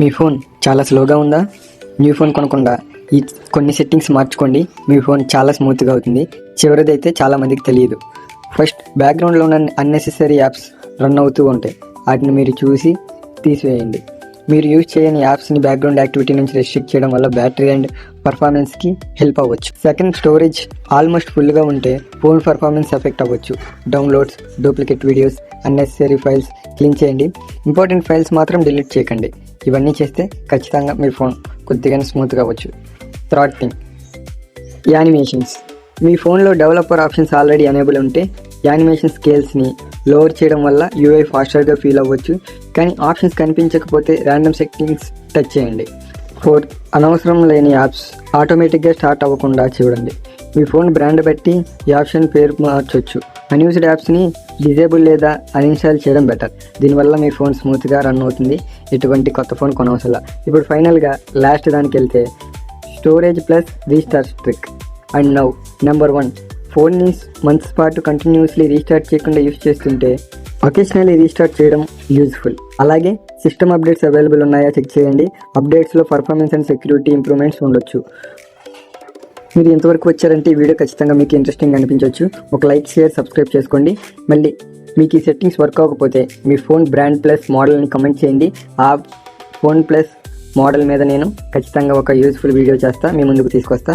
మీ phone చాలా స్లోగా ఉందా? న్యూ ఫోన్ కొనకుండా ఈ కొన్ని సెట్టింగ్స్ మార్చుకోండి. మీ ఫోన్ చాలా స్మూత్గా అవుతుంది. చివరిదైతే చాలామందికి తెలియదు. ఫస్ట్, బ్యాక్గ్రౌండ్లో ఉన్న అన్నెసెసరీ యాప్స్ రన్ అవుతూ ఉంటాయి. వాటిని మీరు చూసి తీసివేయండి. మీరు యూజ్ చేయని యాప్స్ని బ్యాక్గ్రౌండ్ యాక్టివిటీ నుంచి రెస్ట్రిక్ట్ చేయడం వల్ల బ్యాటరీ అండ్ పర్ఫార్మెన్స్కి హెల్ప్ అవ్వచ్చు. సెకండ్, స్టోరేజ్ ఆల్మోస్ట్ ఫుల్గా ఉంటే ఫోన్ పర్ఫార్మెన్స్ ఎఫెక్ట్ అవ్వచ్చు. Downloads, duplicate videos, unnecessary files clean చేయండి. ఇంపార్టెంట్ ఫైల్స్ మాత్రం డిలీట్ చేయకండి. ఇవన్నీ చేస్తే ఖచ్చితంగా మీ ఫోన్ కొద్దిగానే స్మూత్గా అవ్వచ్చు. Third thing, animations. మీ ఫోన్లో డెవలపర్ ఆప్షన్స్ ఆల్రెడీ ఎనేబుల్ ఉంటే యానిమేషన్ స్కేల్స్ని లోవర్ చేయడం వల్ల యూఐ ఫాస్టర్గా ఫీల్ అవ్వచ్చు. కానీ ఆప్షన్స్ కనిపించకపోతే ర్యాండమ్ సెట్టింగ్స్ టచ్ చేయండి. ఫోర్త్, అనవసరం లేని యాప్స్ ఆటోమేటిక్గా స్టార్ట్ అవ్వకుండా చూడండి. మీ ఫోన్ బ్రాండ్ బట్టి ఈ ఆప్షన్ పేరు మార్చొచ్చు. అన్యూస్డ్ యాప్స్ని డిజేబుల్ లేదా అన్ఇన్స్టాల్ చేయడం బెటర్. దీనివల్ల మీ ఫోన్ స్మూత్గా రన్ అవుతుంది. ఎటువంటి కొత్త ఫోన్ కొనవసరం. ఇప్పుడు ఫైనల్గా లాస్ట్ దానికి వెళ్తే storage plus restart trick. And now number 1, ఫోన్ని మంత్స్ పాటు కంటిన్యూస్లీ రీస్టార్ట్ చేయకుండా యూస్ చేస్తుంటే ఒకేషనల్లీ రీస్టార్ట్ చేయడం యూజ్ఫుల్. అలాగే సిస్టమ్ అప్డేట్స్ అవైలబుల్ ఉన్నాయా చెక్ చేయండి. అప్డేట్స్లో పర్ఫార్మెన్స్ అండ్ సెక్యూరిటీ ఇంప్రూవ్మెంట్స్ ఉండొచ్చు. మీరు ఎంతవరకు వచ్చారంటే ఈ వీడియో ఖచ్చితంగా మీకు ఇంట్రెస్టింగ్ అనిపించవచ్చు. ఒక లైక్, షేర్, సబ్స్క్రైబ్ చేసుకోండి. మళ్ళీ మీకు ఈ సెట్టింగ్స్ వర్క్ అవ్వకపోతే మీ ఫోన్ బ్రాండ్ ప్లస్ మోడల్ని కమెంట్ చేయండి. ఆ ఫోన్ ప్లస్ మోడల్ మీద నేను ఖచ్చితంగా ఒక యూస్ఫుల్ వీడియో చేస్తా, మీ ముందుకు తీసుకొస్తా.